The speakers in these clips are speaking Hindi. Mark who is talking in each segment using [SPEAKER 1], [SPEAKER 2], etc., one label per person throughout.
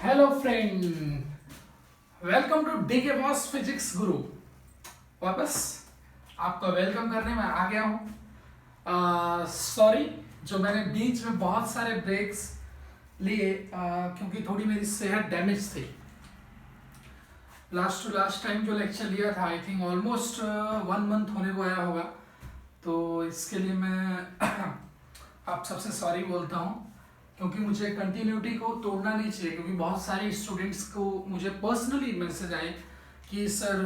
[SPEAKER 1] Hello friend, welcome to D K boss physics guru. वापस आपका वेलकम करने मैं आ गया हूँ। सॉरी जो मैंने बीच में बहुत सारे ब्रेक्स लिए क्योंकि थोड़ी मेरी सेहत डैमेज थी। लास्ट टू लास्ट टाइम जो लेक्चर लिया था आई थिंक ऑलमोस्ट 1 मंथ होने को आया होगा, तो इसके लिए मैं आप सबसे सॉरी बोलता हूँ क्योंकि मुझे कंटिन्यूटी को तोड़ना नहीं चाहिए। क्योंकि बहुत सारे स्टूडेंट्स को मुझे पर्सनली मैसेज आए कि सर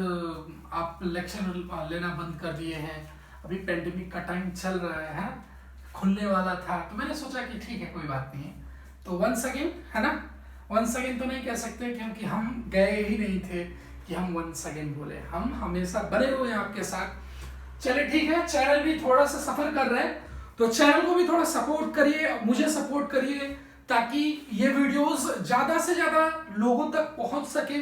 [SPEAKER 1] आप लेक्चर लेना बंद कर दिए हैं, अभी पेंडेमिक का टाइम चल रहा है, खुलने वाला था। तो मैंने सोचा कि ठीक है कोई बात नहीं है, तो वंस अगेन है ना, वंस अगेन तो नहीं कह सकते क्योंकि हम गए ही नहीं थे कि हम वंस अगेन बोले। हम हमेशा बने हुए हैं आपके साथ। चले ठीक है, चैनल भी थोड़ा सा सफर कर रहे हैं तो चैनल को भी थोड़ा सपोर्ट करिए, मुझे सपोर्ट करिए ताकि ये वीडियोस ज्यादा से ज्यादा लोगों तक पहुंच सके,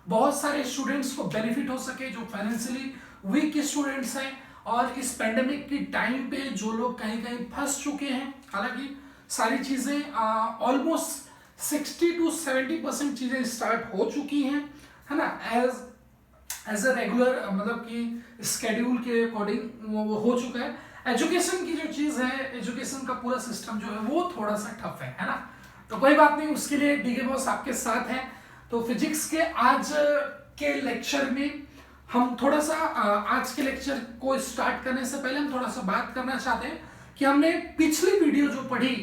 [SPEAKER 1] बहुत सारे स्टूडेंट्स को बेनिफिट हो सके जो फाइनेंशियली वीक स्टूडेंट्स हैं और इस पेंडेमिक की टाइम पे जो लोग कहीं कहीं फंस चुके हैं। हालांकि सारी चीजें ऑलमोस्ट 60 to 70% चीजें स्टार्ट हो चुकी हैं, है ना, एज अ रेगुलर मतलब कि स्केड्यूल के अकॉर्डिंग वो हो चुका है। एजुकेशन की जो चीज है, एजुकेशन का पूरा सिस्टम जो है वो थोड़ा सा टफ है ना, तो कोई बात नहीं, उसके लिए डीके बॉस आपके साथ है। तो फिजिक्स के आज के लेक्चर में हम थोड़ा सा आज के लेक्चर को स्टार्ट करने से पहले हम थोड़ा सा बात करना चाहते हैं कि हमने पिछली वीडियो जो पढ़ी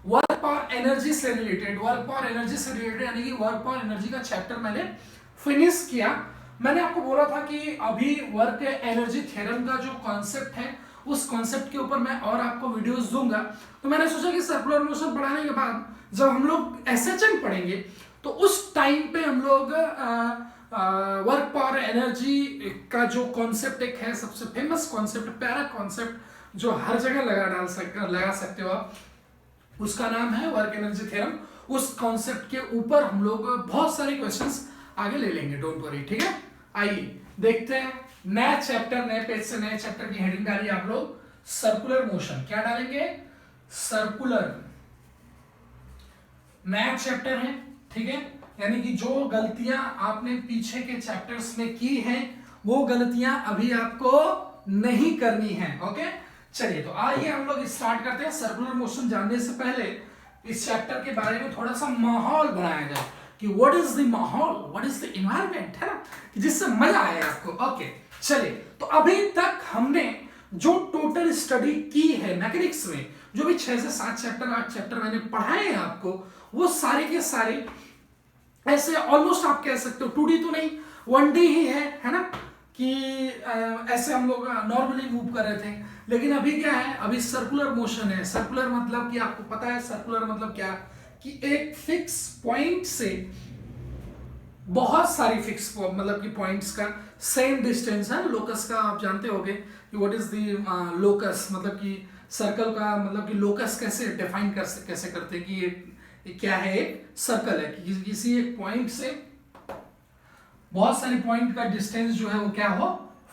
[SPEAKER 1] वर्क पावर एनर्जी से रिलेटेड, वर्क पावर एनर्जी से रिलेटेड यानी कि वर्क पावर एनर्जी का चैप्टर मैंने फिनिश किया। मैंने आपको बोला था कि अभी वर्क एनर्जी थ्योरम का जो कॉन्सेप्ट है उस कॉन्सेप्ट के ऊपर मैं और आपको वीडियोस दूंगा। तो मैंने सोचा कि सर्कुलर मोशन पढ़ाने के बाद जब हम लोग एसएचएम पढ़ेंगे तो उस टाइम पे हम लोग वर्क पावर एनर्जी का जो कॉन्सेप्ट एक है सबसे फेमस कॉन्सेप्ट, प्यारा कॉन्सेप्ट जो हर जगह लगा सकते हो आप, उसका नाम है वर्क एनर्जी थ्योरम। उस कॉन्सेप्ट के ऊपर हम लोग बहुत सारे क्वेश्चंस आगे ले लेंगे, डोंट वरी, ठीक है। आइए देखते हैं नया चैप्टर, नए पेज से नए चैप्टर की हेडिंग डालिए आप लोग सर्कुलर मोशन। क्या डालेंगे? सर्कुलर। नया चैप्टर है, ठीक है, यानी कि जो गलतियां आपने पीछे के चैप्टर्स में की हैं वो गलतियां अभी आपको नहीं करनी है। ओके, चलिए तो आइए हम लोग स्टार्ट करते हैं। सर्कुलर मोशन जानने से पहले इस चैप्टर के बारे में थोड़ा सा माहौल बनाया जाए कि व्हाट इज द माहौल, व्हाट इज द एनवायरनमेंट, है ना, कि जिससे मजा आए आपको। ओके चलिए, तो अभी तक हमने जो टोटल स्टडी की है मैकेनिक्स में, जो भी 6 से 7 चैप्टर 8 चैप्टर मैंने पढ़ाए हैं आपको, वो सारे के सारे ऐसे ऑलमोस्ट आप कह सकते हो 2D तो नहीं 1D ही है ना, कि ऐसे हम लोग नॉर्मली मूव कर रहे थे। लेकिन अभी क्या है, अभी सर्कुलर मोशन है। सर्कुलर मतलब कि आपको पता है सर्कुलर मतलब क्या, कि एक फिक्स पॉइंट से बहुत सारी फिक्स मतलब कि पॉइंट्स का सेम डिस्टेंस है। लोकस का आप जानते होंगे कि व्हाट इज द लोकस, मतलब कि सर्कल का मतलब कि लोकस कैसे डिफाइन कैसे करते हैं कि ये क्या है, एक सर्कल है कि किसी एक पॉइंट से बहुत सारी पॉइंट का डिस्टेंस जो है वो क्या हो,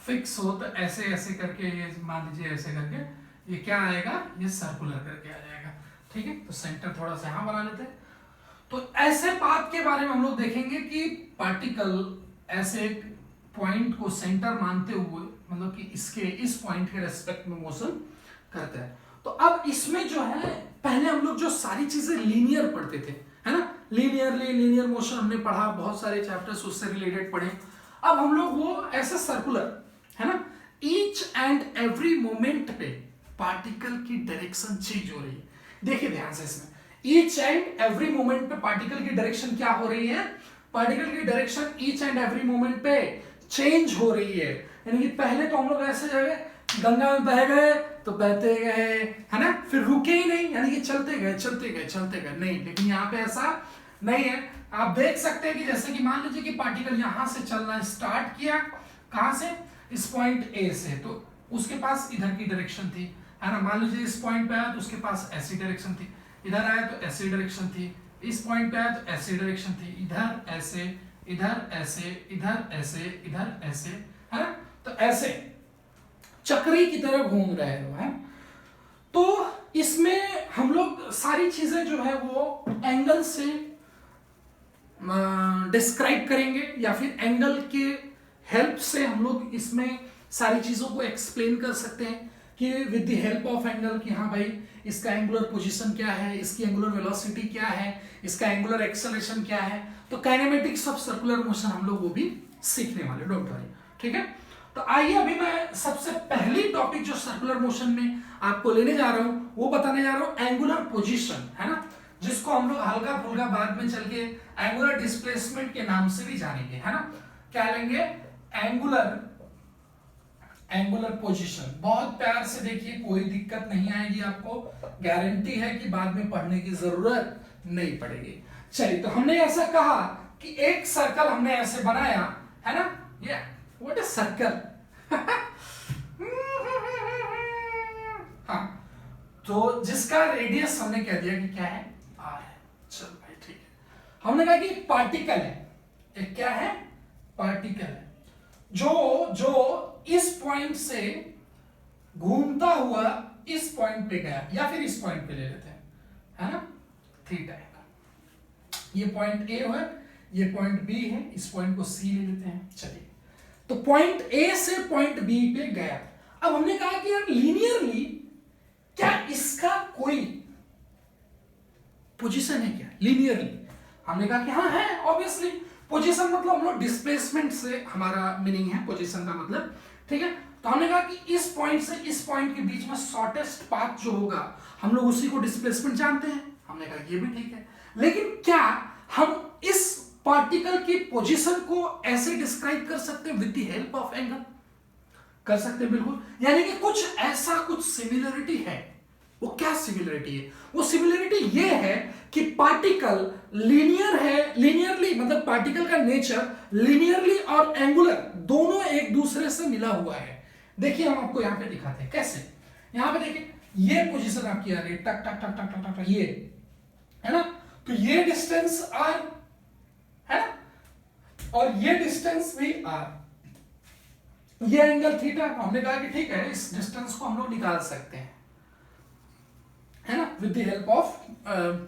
[SPEAKER 1] फिक्स हो। तो ऐसे ऐसे करके ये मान लीजिए ऐसे करके ये क्या आएगा, ये सर्कुलर करके आ जाएगा, ठीक है। तो सेंटर थोड़ा सा यहां बना लेते हैं। तो ऐसे पाथ के बारे में हम लोग देखेंगे कि पार्टिकल ऐसे पॉइंट को सेंटर मानते हुए मतलब कि इसके इस पॉइंट के रेस्पेक्ट में मोशन करता है। तो अब इसमें जो है पहले हम लोग जो सारी चीजें लीनियर पढ़ते थे, है ना, लीनियर मोशन हमने पढ़ा, बहुत सारे चैप्टर्स उससे रिलेटेड पढ़े। अब हम लोग वो ऐसे सर्कुलर, है ना, ईच एंड एवरी मोमेंट पे पार्टिकल की डायरेक्शन चेंज हो रही है। देखिए ध्यान से इसमें ईच एंड एवरी मोमेंट पे पार्टिकल की डायरेक्शन क्या हो रही है, पार्टिकल की direction each and every moment पे चेंज हो रही है। यानी कि पहले तो हम लोग ऐसे जगह गंगा में बह गए तो बहते गए, है ना, फिर रुके ही नहीं, यानी कि चलते गए चलते गए चलते गए, नहीं। लेकिन यहाँ पे ऐसा नहीं है। आप देख सकते हैं कि जैसे कि मान लीजिए कि पार्टिकल यहां से चलना स्टार्ट किया, कहां से, इस पॉइंट ए से, तो उसके पास इधर की डायरेक्शन थी, है ना। मान लीजिए इस पॉइंट पे आया तो उसके पास ऐसी डायरेक्शन थी, इधर आया तो ऐसी डायरेक्शन थी, इस पॉइंट पे आया तो ऐसी डायरेक्शन थी, इधर ऐसे, इधर ऐसे, इधर ऐसे, इधर ऐसे, है ना। तो ऐसे चक्री की तरह घूम रहे हो, है। तो इसमें हम लोग सारी चीजें जो है वो एंगल से डिस्क्राइब करेंगे या फिर एंगल के हेल्प से हम लोग इसमें सारी चीजों को एक्सप्लेन कर सकते हैं कि with the help of angle कि हाँ भाई इसका एंगुलर पोजीशन क्या है, इसकी एंगुलर वेलोसिटी क्या है, इसका एंगुलर एक्सेलरेशन क्या है। तो काइनेमेटिक्स ऑफ सर्कुलर मोशन हम लोग वो भी सीखने वाले, डोंट वरी, ठीक है। तो आइए अभी मैं सबसे पहली टॉपिक जो सर्कुलर मोशन में आपको लेने जा रहा हूं वो बताने जा रहा हूं एंगुलर पोजीशन, है ना, जिसको हम लोग हल्का फुल्का बाद में चल के एंगुलर डिस्प्लेसमेंट के नाम से भी जानेंगे, है ना। क्या लेंगे? Angular position. बहुत प्यार से देखिए, कोई दिक्कत नहीं आएगी आपको, गारंटी है कि बाद में पढ़ने की जरूरत नहीं पड़ेगी। चलिए, तो हमने ऐसा कहा कि एक सर्कल हमने ऐसे बनाया, है ना, ये व्हाट इज सर्कल। हाँ, तो जिसका रेडियस हमने कह दिया कि क्या है, आर है। चल भाई ठीक है। हमने कहा कि एक पार्टिकल है, एक क्या है, पार्टिकल है, जो इस पॉइंट से घूमता हुआ इस पॉइंट पे गया, या फिर इस पॉइंट पे ले लेते हैं, है ना, थीटा है। ये पॉइंट ए है, ये पॉइंट बी है, इस पॉइंट को सी ले लेते हैं। चलिए, तो पॉइंट ए से पॉइंट बी पे गया। अब हमने कहा कि यार लीनियरली क्या इसका कोई पोजीशन है क्या, लीनियरली? हमने कहा कि हाँ है, ऑब्वियसली। पोजीशन मतलब हम लोग डिस्प्लेसमेंट से हमारा मीनिंग है पोजीशन का मतलब, ठीक है। तो हमने कहा कि इस पॉइंट से इस पॉइंट के बीच में शॉर्टेस्ट पाथ जो होगा हम लोग उसी को डिस्प्लेसमेंट जानते हैं। हमने कहा ये भी ठीक है, लेकिन क्या हम इस पार्टिकल की पोजीशन को ऐसे डिस्क्राइब कर सकते हैं with the help of angle? कर सकते हैं, बिल्कुल। यानी कि कुछ ऐसा कुछ सिमिलरिटी है। वो क्या सिमिलरिटी है? वो सिमिलरिटी ये है कि पार्टिकल लीनियर है, लीनियरली मतलब पार्टिकल का नेचर लीनियरली और एंगुलर दोनों एक दूसरे से मिला हुआ है। देखिए, हम आपको यहां पे दिखाते हैं कैसे। यहां पे देखिए, ये पोजीशन आपकी आ रही है, टक टक टक टक टक टक, ये है ना, तो ये डिस्टेंस आर है ना, और ये डिस्टेंस भी आर, ये एंगल थीटा। हमने कहा कि ठीक है, इस डिस्टेंस को हम लोग निकाल सकते हैं, है ना, with the help of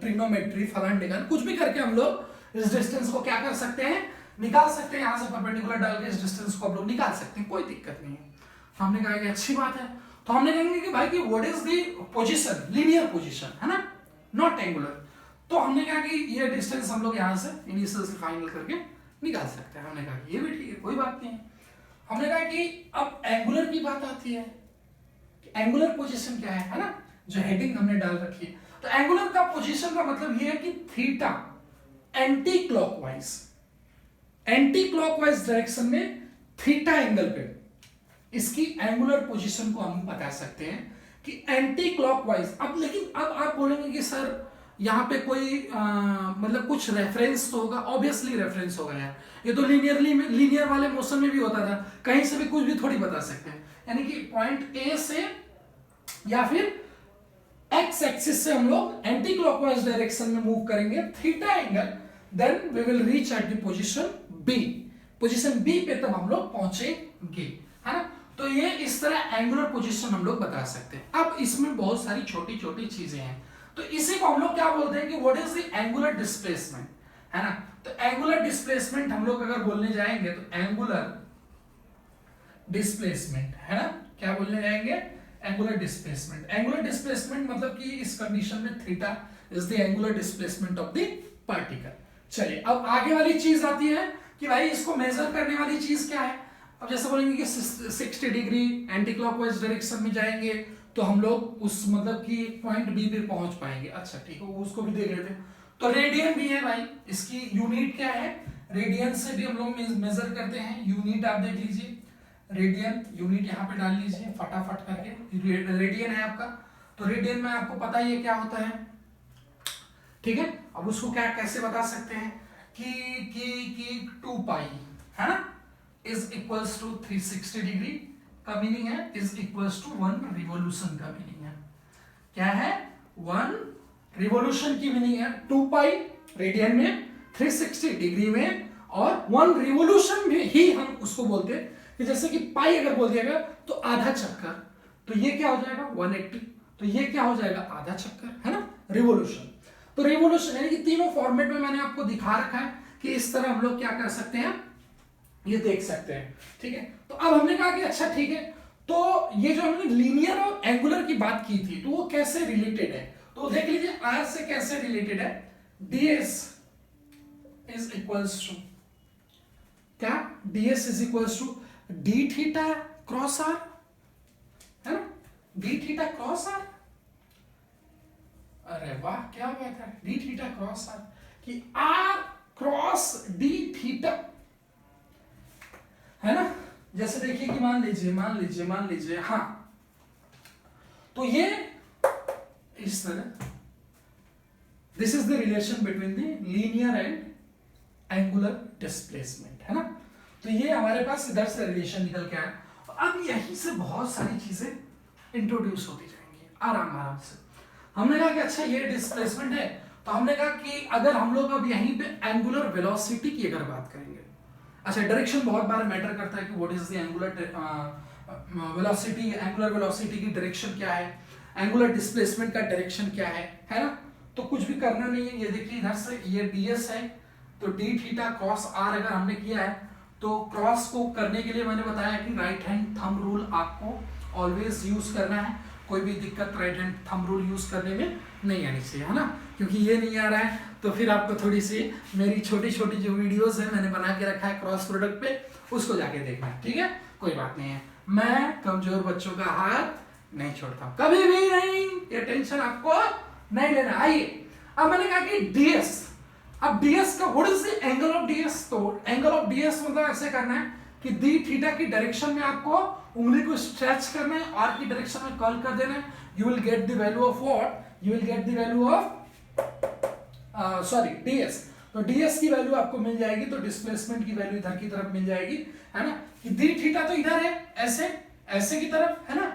[SPEAKER 1] trigonometry, फलन ढिकान, कुछ भी करके हम लोग इस डिस्टेंस को क्या कर सकते हैं, निकाल सकते हैं। यहां से परपेंडिकुलर डाल के इस डिस्टेंस को हम लोग निकाल सकते हैं, कोई दिक्कत नहीं है। तो हमने कहा कि अच्छी बात है। तो हमने कहेंगे कि भाई कि what is the position, linear position, है ना, नॉट एंगुलर। तो हमने कहा कि ये डिस्टेंस हम लोग यहां से इनिशियल से फाइनल करके निकाल सकते हैं। हमने कहा कि ये भी ठीक है, कोई बात नहीं है। हमने कहा कि अब एंगुलर की बात आती है, एंगुलर पोजीशन क्या है ना, जो हेडिंग हमने डाल रखी है। तो एंगुलर का पोजीशन का मतलब ये है कि थीटा एंटी क्लॉकवाइज डायरेक्शन में थीटा एंगल पे इसकी एंगुलर पोजीशन को हम बता सकते हैं कि एंटी क्लॉकवाइज। अब लेकिन अब आप बोलेंगे कि सर यहाँ पे कोई मतलब कुछ रेफरेंस तो होगा, ऑब्वियसली रेफरेंस होगा यार, ये तो लीनियर वाले मोशन में भी होता था, कहीं से भी कुछ भी थोड़ी बता सकते हैं। यानी कि पॉइंट ए से या फिर एक्स एक्सिस से हम लोग एंटी क्लॉकवाइज डायरेक्शन में मूव करेंगे theta angle, then we will reach at the position B. Position B पे तब हम लोग पहुंचेंगे, है ना। तो ये इस तरह एंगुलर पोजीशन हम लोग बता सकते हैं। अब इसमें बहुत सारी छोटी छोटी चीजें हैं, तो इसी को हम लोग क्या बोलते हैं कि what is the angular displacement, है ना। तो एंगुलर डिस्प्लेसमेंट हम लोग अगर बोलने जाएंगे तो एंगुलर डिस्प्लेसमेंट, है ना, क्या बोलने जाएंगे, एंगुलर डिस्प्लेसमेंट। एंगुलर डिस्प्लेसमेंट मतलब कि इस कंडीशन में theta is the angular displacement of the particle. चलिए, अब आगे वाली चीज आती है कि भाई इसको मेजर करने वाली चीज क्या है। अब जैसे बोलेंगे कि 60 डिग्री एंटी क्लॉकवाइज डायरेक्शन में जाएंगे तो हम लोग उस मतलब कि पॉइंट बी पे पहुंच पाएंगे। अच्छा ठीक है, उसको भी देख लेते हैं। तो रेडियन भी है भाई, इसकी यूनिट क्या है, रेडियन से भी हम लोग मेजर करते हैं। यूनिट आप देख लीजिए, रेडियन यूनिट यहाँ पे डाल लीजिए फटाफट करके, रेडियन है आपका। तो रेडियन में आपको पता ही है क्या होता है, ठीक है। अब उसको क्या कैसे बता सकते हैं कि 2 पाई, है ना, इज इक्वल्स टू 360 डिग्री का मीनिंग है, इज इक्वल्स टू 1 रिवोल्यूशन का मीनिंग है। क्या है, 1 रिवोल्यूशन की मीनिंग है 2 पाई रेडियन में, 360 डिग्री में, और 1 रिवोल्यूशन में ही हम उसको बोलते हैं कि जैसे कि पाई अगर बोल दिया गया तो आधा चक्कर, तो ये क्या हो जाएगा 180, तो ये क्या हो जाएगा आधा चक्कर, है ना, रिवोल्यूशन। तो रिवोल्यूशन यानी कि तीनों फॉर्मेट में मैंने आपको दिखा रखा है कि इस तरह हम लोग क्या कर सकते हैं, ये देख सकते हैं। ठीक है, तो अब हमने कहा कि अच्छा ठीक है, तो ये जो हमने लीनियर और एंगुलर की बात की थी तो वो कैसे रिलेटेड है, तो देख लीजिए आर से कैसे रिलेटेड है। ds इज इक्वल्स टू क्या, ds is equals to D theta cross R, है ना, डी थीटा क्रॉस आर। अरे वाह क्या बात है, डी थीटा क्रॉस आर, कि आर क्रॉस डी थीटा, है ना। जैसे देखिए कि मान लीजिए हाँ, तो ये इस तरह, this is the relation between the linear and angular displacement, है ना। तो ये हमारे पास इधर से रिलेशन निकल के आया। अब यहीं से बहुत सारी चीजें इंट्रोड्यूस होती जाएंगी आराम आराम से। हमने कहा कि अच्छा ये डिस्प्लेसमेंट है, तो हमने कहा कि अगर हम लोग अब यहीं पे एंगुलर वेलोसिटी की अगर बात करेंगे, अच्छा डायरेक्शन बहुत बार मैटर करता है कि what is the angular velocity, angular velocity की डायरेक्शन क्या है, एंगुलर डिस्प्लेसमेंट का डायरेक्शन क्या है ना। तो कुछ भी करना नहीं है, ये देखिए इधर से ये ds है, तो d थीटा क्रॉस r अगर हमने किया है, तो क्रॉस को करने के लिए मैंने बताया कि राइट हैंड थंब रूल आपको ऑलवेज यूज करना है, कोई भी दिक्कत right hand thumb rule use करने में नहीं आनी चाहिए, है ना। क्योंकि ये नहीं आ रहा है तो फिर आपको थोड़ी सी मेरी छोटी छोटी जो वीडियोस है मैंने बना के रखा है क्रॉस प्रोडक्ट पे, उसको जाके देखना है, ठीक है, कोई बात नहीं है। मैं कमजोर बच्चों का हाथ नहीं छोड़ता हूं, कभी भी नहीं, ये टेंशन आपको नहीं लेना। आइए अब मैंने कहा कि ds, अब ds का what is the angle of ds, तो एंगल ऑफ ds मतलब ऐसे करना है कि दी थीटा की डायरेक्शन में आपको उंगली को स्ट्रेच करना है, r की डायरेक्शन में कर्ल कर देना है, you will get the value of what, you will get the value of ds। तो ds की वैल्यू आपको मिल जाएगी, तो डिस्प्लेसमेंट की वैल्यू इधर की तरफ मिल जाएगी, है ना, कि दी थीटा तो इधर है ऐसे ऐसे की तरफ, है ना,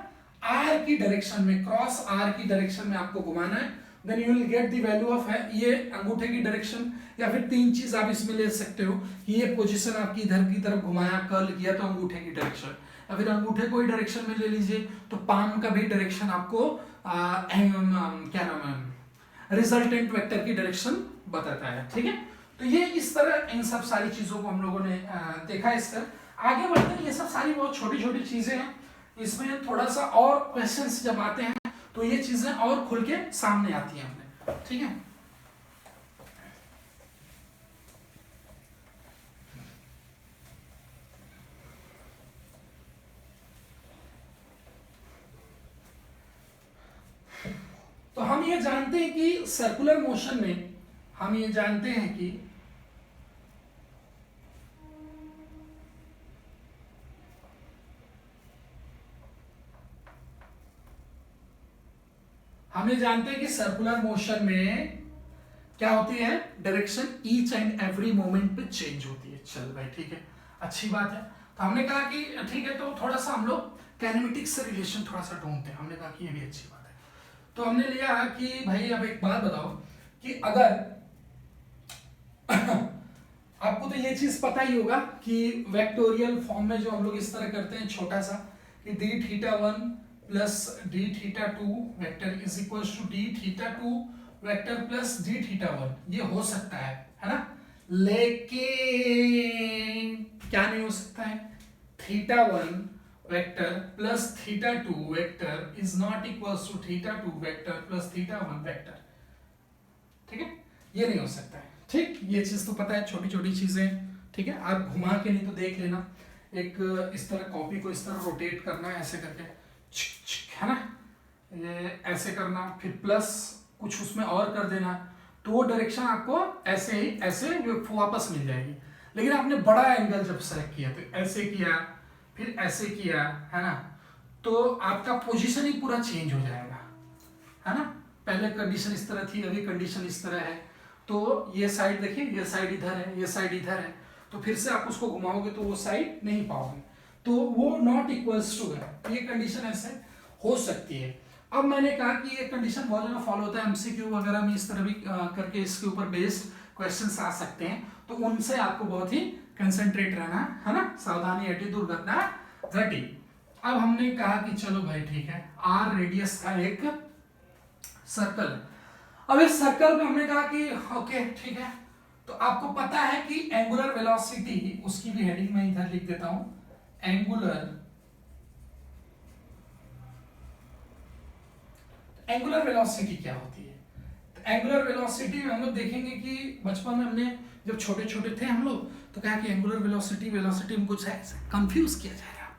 [SPEAKER 1] r की डायरेक्शन में, क्रॉस r की डायरेक्शन में आपको घुमाना है, then you will get the value of, है ये अंगूठे की डायरेक्शन, या फिर तीन चीज आप इसमें ले सकते हो कि ये पोजीशन आपकी इधर की तरफ घुमाया कर्ल किया तो अंगूठे की डायरेक्शन, या फिर अंगूठे को ही डायरेक्शन में ले लीजिए तो पाम का भी डायरेक्शन आपको क्या नाम है, रिजल्टेंट वेक्टर की डायरेक्शन बताता है, ठीक है। तो ये इस तरह इन सब सारी चीजों को हम लोगों ने देखा। इस तरह आगे बढ़ते हैं, ये सब सारी बहुत छोटी छोटी चीजें हैं, इसमें थोड़ा सा और क्वेश्चंस जब आते हैं तो ये चीजें और खुल के सामने आती हैं हमने, ठीक है। तो हम ये जानते हैं कि सर्कुलर मोशन में हम ये जानते हैं कि सर्कुलर मोशन में क्या होती है, direction each and every moment पे चेंज होती है। चल भाई ठीक है, अच्छी बात है। तो हमने कहा कि ठीक है, तो थोड़ा सा हम लोग काइनेमेटिक्स से रिलेशन थोड़ा सा ढूंढते हैं, हमने कहा कि ये भी अच्छी बात है। तो हमने लिया कि भाई अब एक बात बताओ कि अगर आपको तो ये चीज पता ही होगा कि वेक्टोरियल फॉर्म में जो हम लोग इस तरह करते हैं छोटा सा, कि D theta 1 plus D theta 2 vector is equals to D theta 2 vector plus D theta 1, ये हो सकता है ना। लेकिन क्या नहीं हो सकता है, theta 1 vector plus theta 2 vector is not equals to theta 2 vector plus theta 1 vector, ठीक है, ये नहीं हो सकता है। ठीक, ये चीज तो पता है, छोटी छोटी चीजें, ठीक है। आप घुमा के नहीं तो देख लेना, एक इस तरह कॉपी को इस तरह रोटेट करना है ऐसे करके, है ना, ये ऐसे करना, फिर प्लस कुछ उसमें और कर देना, तो वो डायरेक्शन आपको ऐसे ही ऐसे वापस मिल जाएगी। लेकिन आपने बड़ा एंगल जब सेलेक्ट किया तो ऐसे किया, फिर ऐसे किया, है ना, तो आपका पोजीशन ही पूरा चेंज हो जाएगा, है ना। पहले कंडीशन इस तरह थी, अभी कंडीशन इस तरह है, तो ये साइड देखिए, ये साइड इधर है, ये साइड इधर है, तो फिर से आप उसको घुमाओगे तो वो साइड नहीं पाओगे, तो वो नॉट इक्वल्स टू है, ये कंडीशन ऐसे हो सकती है। अब मैंने कहा कि ये कंडीशन बहुत जगह फॉलो होता है, एमसीक्यू वगैरह में इस तरह भी करके इसके ऊपर बेस्ड क्वेश्चंस आ सकते हैं, तो उनसे आपको बहुत ही कंसंट्रेट रहना है ना, सावधानी हटी दुर्घटना घटी। अब हमने कहा कि चलो भाई ठीक है, आर रेडियस का एक सर्कल, अब इस सर्कल में हमने कहा कि ओके ठीक है, तो आपको पता है कि एंगुलर वेलोसिटी, उसकी भी हेडिंग मैं इधर लिख देता हूं, एंगुलर वेलोसिटी क्या होती है। तो एंगुलर वेलोसिटी में हम लोग देखेंगे कि बचपन में हमने जब छोटे छोटे थे हम लोग तो कहा कि एंगुलर वेलोसिटी में कुछ कंफ्यूज किया जा रहा है,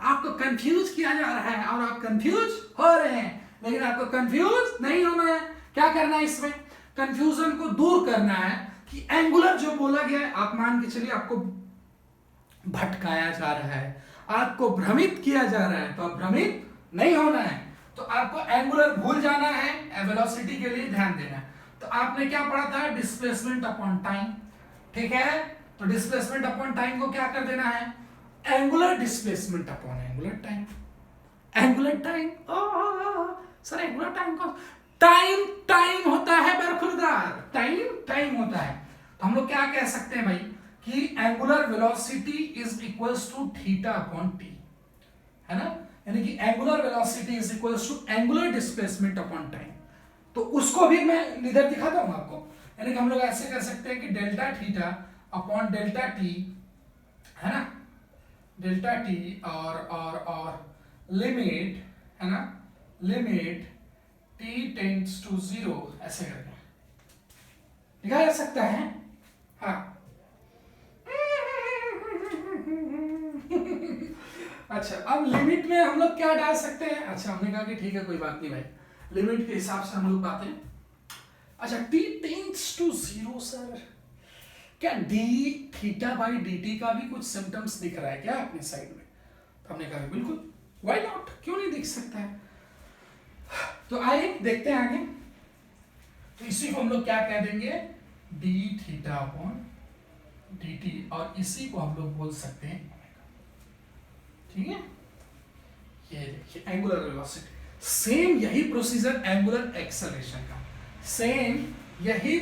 [SPEAKER 1] आपको कंफ्यूज किया जा रहा है और आप कंफ्यूज हो रहे हैं, लेकिन आपको कंफ्यूज नहीं होना है। क्या करना है इसमें, कंफ्यूजन को दूर करना है कि एंगुलर जो बोला गया है, आप मान के चलिए आपको भटकाया जा रहा है, आपको भ्रमित किया जा रहा है, तो आप भ्रमित नहीं होना है। तो आपको एंगुलर भूल जाना है, वेलोसिटी के लिए ध्यान देना है। तो आपने क्या पढ़ा था, डिस्प्लेसमेंट अपॉन टाइम, ठीक है। तो डिस्प्लेसमेंट अपॉन टाइम को क्या कर देना है, angular displacement upon angular time. Angular time, sir angular time को टाइम होता है बरखुरदार, टाइम होता है। तो हम लोग क्या कह सकते हैं भाई कि angular velocity is equals to theta upon T, है ना। यानी कि angular velocity is equals to angular displacement upon time. तो उसको भी मैं इधर दिखाता हूं आपको। यानी कि हम लोग ऐसे कर सकते हैं कि delta theta upon delta T, है ना, डेल्टा टी और लिमिट, है ना, लिमिट टी टेंड्स टू 0, ऐसे करके लिखा जा सकता है। हाँ अच्छा, अब लिमिट में हम लोग क्या डाल सकते हैं, अच्छा हमने कहा कि ठीक है कोई बात नहीं भाई, लिमिट के हिसाब से हम लोग बातें। अच्छा टी टेंड्स टू 0, सर क्या D theta by D T का भी कुछ सिम्टम्स दिख रहा है क्या अपनी साइड में। तो हमने कहा बिल्कुल, व्हाई नॉट, क्यों नहीं दिख सकता है। तो आइए देखते हैं आगे। तो इसी को हम लोग क्या कह देंगे, D theta upon D T, और इसी को हम लोग बोल सकते हैं, ठीक है। ये देखिए एंगुलर वेलोसिटी, सेम यही प्रोसीजर एंगुलर एक्सेलरेशन का, सेम यही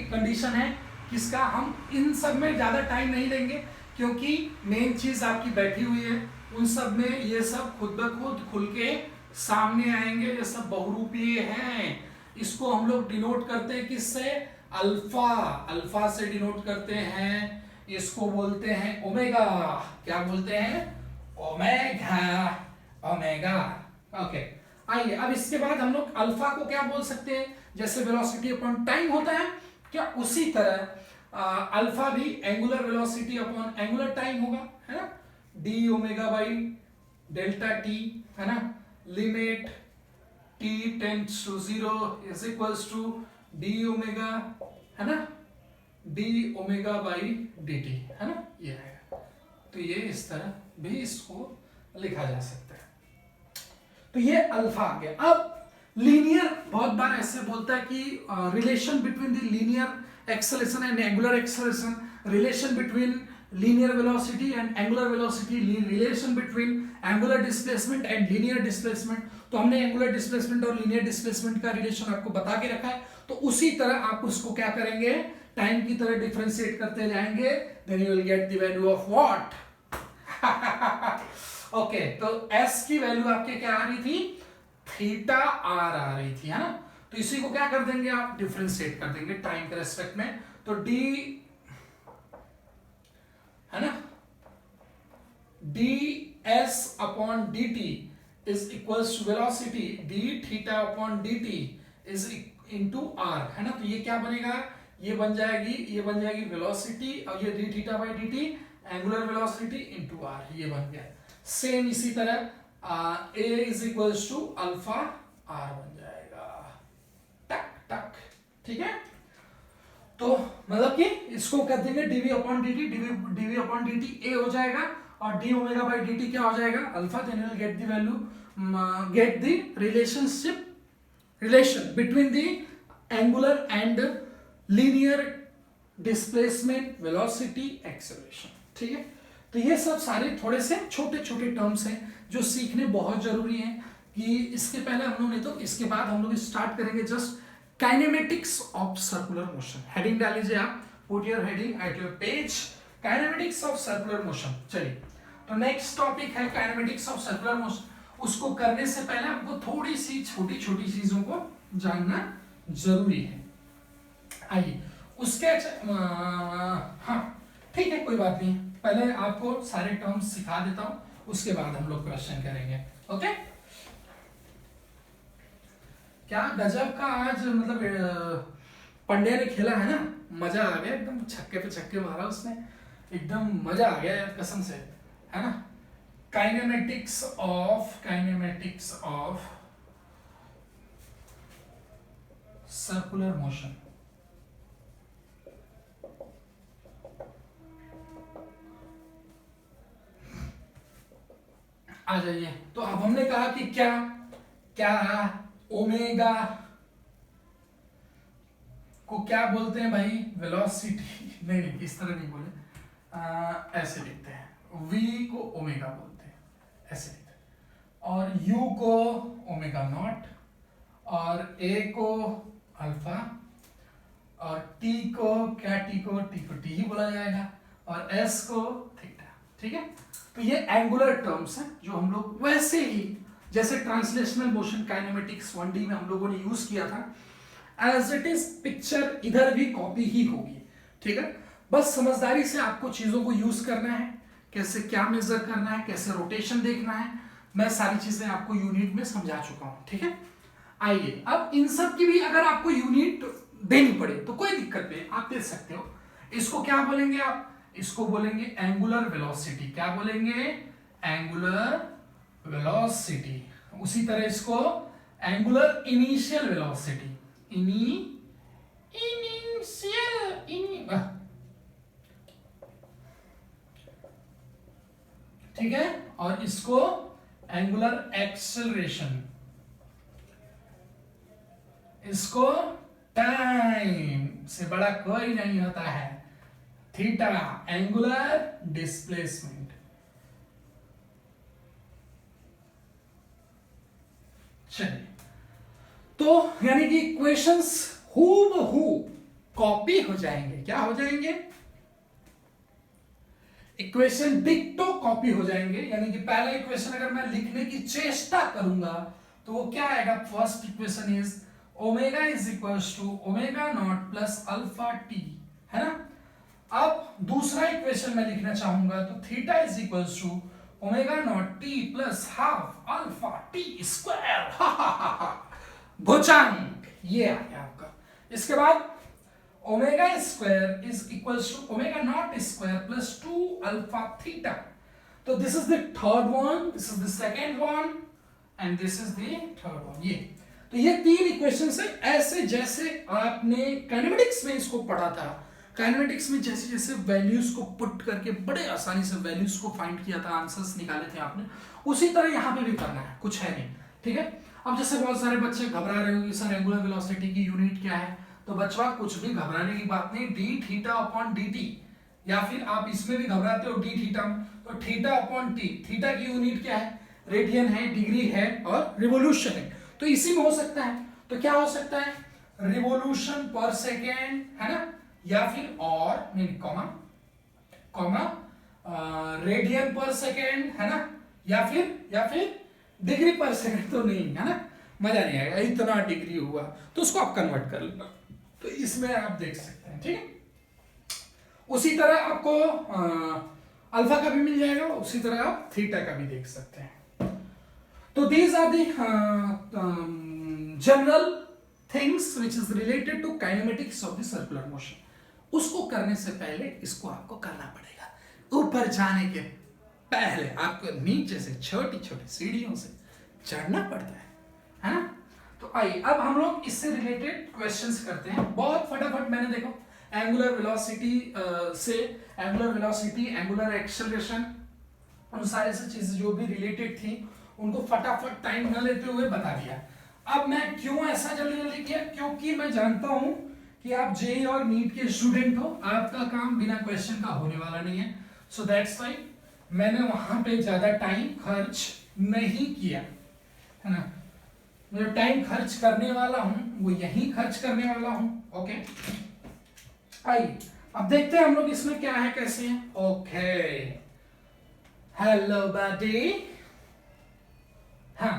[SPEAKER 1] कंडीशन है किसका। हम इन सब में ज्यादा टाइम नहीं लेंगे क्योंकि मेन चीज आपकी बैठी हुई है, उन सब में ये सब खुद ब खुद खुल के सामने आएंगे। ये सब बहुरूपीय हैं, इसको हम लोग डिनोट करते हैं किससे, अल्फा, अल्फा से डिनोट करते हैं। इसको बोलते हैं ओमेगा, क्या बोलते हैं, ओमेगा, ओमेगा। ओके आइए, अब इसके बाद हम लोग अल्फा को क्या बोल सकते हैं, जैसे वेलोसिटी अपॉन टाइम होता है क्या, उसी तरह अल्फा भी angular velocity upon angular time होगा, है ना। D omega by delta T, है ना, limit T tends to 0 is equals to D omega, है ना, D omega by D T, है ना, ये है। तो ये इस तरह भी इसको लिखा जा सकता है। तो ये अल्फा आ गया। अब लीनियर बहुत बार ऐसे बोलता है कि relation between the linear acceleration and angular acceleration, relation between linear velocity and angular velocity, relation between angular displacement and linear displacement। तो हमने angular displacement और linear displacement का रिलेशन आपको बता के रखा है। तो उसी तरह आप उसको क्या करेंगे, टाइम की तरह डिफरेंशिएट करते जाएंगे, then you will get the value of what okay तो s की वैल्यू आपके क्या आ रही थी, थीटा आर आ रही थी, है ना। तो इसी को क्या कर देंगे आप, डिफरेंशिएट कर देंगे टाइम के रेस्पेक्ट में। तो d, है ना, ds upon dt is equals to velocity d theta upon dt is into r, है ना। तो ये क्या बनेगा, ये बन जाएगी वेलोसिटी, और ये d theta by dt angular velocity into r, ये बन गया। सेम इसी तरह a is equals to alpha r बन जाएगा, टक टक, ठीक है। तो मतलब कि इसको कर देंगे dv upon dt, dv upon dt a हो जाएगा, और d ओमेगा बाई dt क्या हो जाएगा, alpha. Then you will get the value, get the relation between the angular and linear displacement, velocity, acceleration, ठीक है। तो ये सब सारे थोड़े से छोटे छोटे टर्म्स हैं जो सीखने बहुत जरूरी हैं। कि इसके पहले हम लोग ने, तो इसके बाद हम लोग स्टार्ट करेंगे just kinematics of circular motion. Heading डाल लीजिए आप, put your heading at your page, kinematics of circular motion. चलिए, तो नेक्स्ट टॉपिक है काइनेमेटिक्स ऑफ सर्कुलर मोशन। उसको करने से पहले आपको थोड़ी सी छोटी छोटी चीजों को जानना जरूरी है। आइए उसके हाँ ठीक है, कोई बात नहीं, पहले आपको सारे टर्म्स सिखा देता हूं, उसके बाद हम लोग क्वेश्चन करेंगे। ओके, क्या गजब का आज मतलब पंड्या ने खेला है ना, मजा आ गया एकदम, छक्के पे छक्के मारा उसने, एकदम मजा आ गया यार कसम से, है ना। काइनेमेटिक्स ऑफ सर्कुलर मोशन, आ जाइए। तो अब हमने कहा कि क्या क्या ओमेगा को क्या बोलते हैं भाई, वेलोसिटी, नहीं इस तरह नहीं बोले, ऐसे लिखते हैं, v को ओमेगा बोलते हैं, ऐसे लिखते हैं, और u को ओमेगा नॉट, और a को अल्फा, और t को क्या, t को t ही बोला जाएगा, और s को थीटा। ठीक है, तो ये एंगुलर टर्म्स हैं जो हम लोग वैसे ही जैसे ट्रांसलेशनल मोशन काइनेमेटिक्स 1D में हम लोगों ने यूज किया था, एज इट इज पिक्चर इधर भी कॉपी ही होगी। ठीक है, बस समझदारी से आपको चीजों को यूज करना है, कैसे क्या मेजर करना है, कैसे रोटेशन देखना है, मैं सारी चीजें आपको यूनिट में समझा चुका हूं। ठीक है, आइए अब इन सब की भी अगर आपको यूनिट देनी पड़े तो कोई दिक्कत नहीं, आप दे सकते हो। इसको क्या बोलेंगे आप, इसको बोलेंगे एंगुलर वेलोसिटी। क्या बोलेंगे, एंगुलर वेलोसिटी। उसी तरह इसको एंगुलर इनिशियल वेलोसिटी, ठीक है, और इसको एंगुलर एक्सेलरेशन, इसको टाइम से बड़ा कोई नहीं होता है, थीटा, एंगुलर डिस्प्लेसमेंट। चलिए, तो यानी कि इक्वेशंस हूबहू कॉपी हो जाएंगे, क्या हो जाएंगे, इक्वेशन डिक्टो कॉपी हो जाएंगे। यानी कि पहला इक्वेशन अगर मैं लिखने की चेष्टा करूंगा तो वो क्या आएगा, first equation is omega is equals to omega not plus alpha t, है ना। अब दूसरा इक्वेशन मैं लिखना चाहूंगा तो theta is equals to omega not T plus half alpha T square, Bhujang, ये आ गया आपका। इसके बाद omega square is equals to omega not square plus 2 alpha theta. तो this is the third one, this is the second one, and this is the third one. ये तो ये तीन इक्वेशंस है, ऐसे जैसे आपने काइनेमेटिक्स में इसको पढ़ा था। काइनेमेटिक्स में जैसे जैसे वैल्यूज को पुट करके बड़े आसानी से वैल्यूज को फाइंड किया था, आंसर्स निकाले थे आपने, उसी तरह यहाँ पे भी करना है, कुछ है नहीं। ठीक है, अब जैसे बहुत सारे बच्चे घबरा रहे होंगे सर एंगुलर वेलोसिटी की यूनिट क्या है, तो बच्चा कुछ भी घबराने की बात नहीं, d theta upon D T, या फिर आप इसमें भी घबराते हो डी थीटा, तो थीटा अपॉन टी, थीटा की यूनिट क्या है, रेडियन है, डिग्री है और रिवोल्यूशन है, तो इसी में हो सकता है। तो क्या हो सकता है, रिवोल्यूशन पर सेकेंड, है ना, या फिर और नहीं कॉमा रेडियन पर सेकेंड, है ना, या फिर डिग्री पर सेकेंड तो नहीं, है ना, मजा नहीं आएगा, इतना डिग्री हुआ तो उसको आप कन्वर्ट कर लेना, तो इसमें आप देख सकते हैं। ठीक है, उसी तरह आपको अल्फा का भी मिल जाएगा, उसी तरह आप थीटा का भी देख सकते हैं। तो these are the general things which is related to kinematics of the circular motion. उसको करने से पहले इसको आपको करना पड़ेगा, ऊपर जाने के पहले आपको नीचे से छोटी छोटी सीढ़ियों से चढ़ना पड़ता है ना। तो आइए अब हम लोग इससे रिलेटेड क्वेश्चंस करते हैं बहुत फटाफट। मैंने देखो एंगुलर वेलोसिटी से एंगुलर वेलोसिटी, एंगुलर एक्सेलरेशन, उन सारे से चीजें जो भी रिलेटेड थी उनको फटाफट टाइम न लेते हुए बता दिया। अब मैं क्यों ऐसा जल्दी जल्दी किया, क्योंकि मैं जानता हूं कि आप जेईई और नीट के स्टूडेंट हो, आपका काम बिना क्वेश्चन का होने वाला नहीं है, सो दैट्स व्हाई मैंने वहां पे ज्यादा टाइम खर्च नहीं किया, है ना। मैं टाइम खर्च करने वाला हूं वो यही खर्च करने वाला हूं। ओके, आइए अब देखते हैं हम लोग इसमें क्या है, कैसे है। Okay, hello buddy. हाँ,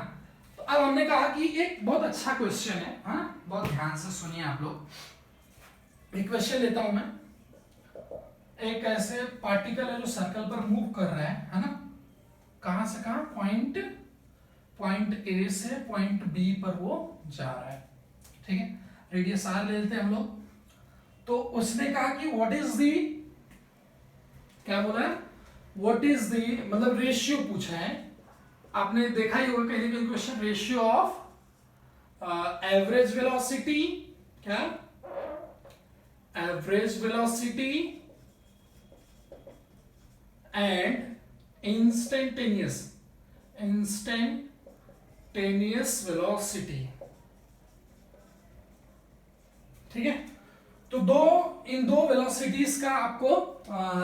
[SPEAKER 1] तो अब हमने कहा कि एक बहुत अच्छा क्वेश्चन है, हाँ, बहुत ध्यान से सुनिए आप लोग। एक क्वेश्चन लेता हूं मैं। एक ऐसे पार्टिकल है जो सर्कल पर मूव कर रहा है ना, कहां से कहां, पॉइंट ए से पॉइंट बी पर वो जा रहा है, ठीक है। रेडियस आर ले लेते हैं हम लोग। तो उसने कहा कि व्हाट इज दी, क्या बोला है, व्हाट इज दी, मतलब रेशियो पूछा है। आपने देखा ही होगा कहीं कहीं question, ratio of average velocity, क्या, average velocity and instantaneous velocity, ठीक है। तो इन दो वेलोसिटीज का आपको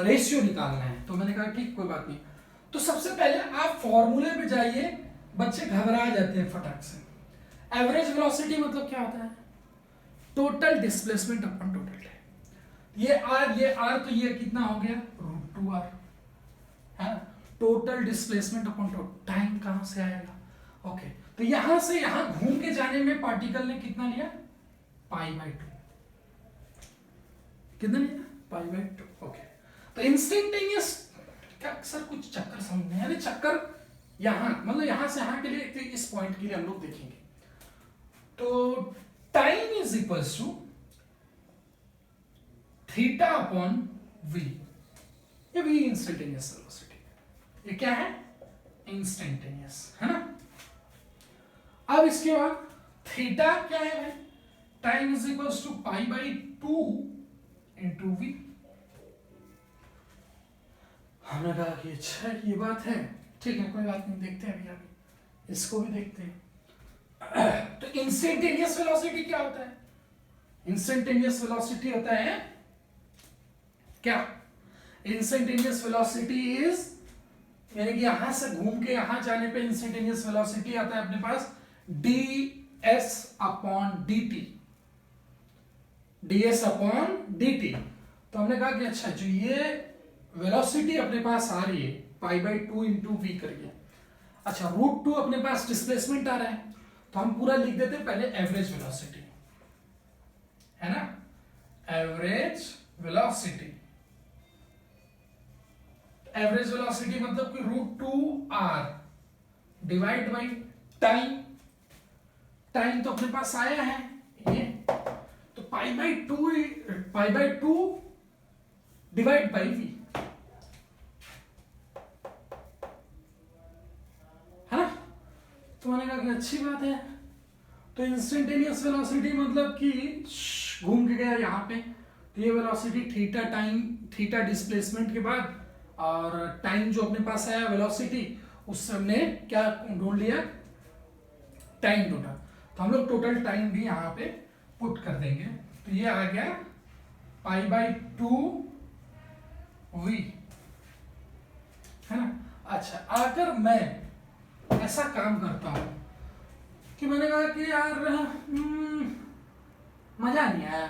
[SPEAKER 1] रेशियो निकालना है। तो मैंने कहा ठीक, कोई बात नहीं। तो सबसे पहले आप फॉर्मूले पे जाइए, बच्चे घबरा जाते हैं फटाक से। एवरेज वेलोसिटी मतलब क्या होता है, total displacement upon total time. ये आर तो ये कितना हो गया, √2r है। Total displacement upon total time कहां से आएगा, ओके। तो यहां से यहां घूम के जाने में पार्टिकल ने कितना लिया, π/2, कितना लिया, π/2, ओके। तो इंस्टेंटेनियस क्या सर, कुछ चक्कर समझ में, यानी चक्कर यहां, मतलब यहां से यहां के लिए, तो इस पॉइंट के लिए हम लोग देखेंगे। तो time is equals to theta upon V. ये वी इंस्टेंटेनियस वेलोसिटी, ये क्या है, इंस्टेंटेनियस, है ना। अब इसके बाद थीटा क्या है भाई, time is equals to π/2 into v. हमने कहा कि अच्छा ये बात है, ठीक है, कोई बात नहीं, देखते हैं अभी इसको भी देखते हैं। तो इंस्टेंटेनियस वेलोसिटी क्या होता है, इंस्टेंटेनियस वेलोसिटी होता है क्या, इंस्टेंटेनियस वेलोसिटी इज, यानी कि यहां से घूम के यहां जाने पे इंस्टेंटेनियस वेलोसिटी आता है अपने पास ds upon dt, ds upon dt। तो हमने कहा कि अच्छा, जो ये वेलोसिटी अपने पास आ रही है π/2 इंटू वी करिए, अच्छा √2 अपने पास डिस्प्लेसमेंट आ रहा है, तो हम पूरा लिख देते हैं पहले एवरेज वेलोसिटी, है ना, एवरेज वेलोसिटी। एवरेज वेलोसिटी मतलब कि √2r divide by time, time तो अपने पास आया है ये, तो π/2 डिवाइड बाई वी, है ना। तो मैंने कहा कि अच्छी बात है। तो इंस्टेंटेनियस वेलोसिटी मतलब कि घूम के गया यहाँ पे, तो ये velocity theta time, theta displacement के बाद और टाइम जो अपने पास आया वेलोसिटी, उससे हमने क्या ढूंढ लिया, टाइम ढूंढा। तो हम लोग टोटल टाइम भी यहाँ पे पुट कर देंगे। तो ये आ गया π/2 v, है ना। अच्छा, अगर मैं ऐसा काम करता हूं कि मैंने कहा कि यार मजा नहीं आया,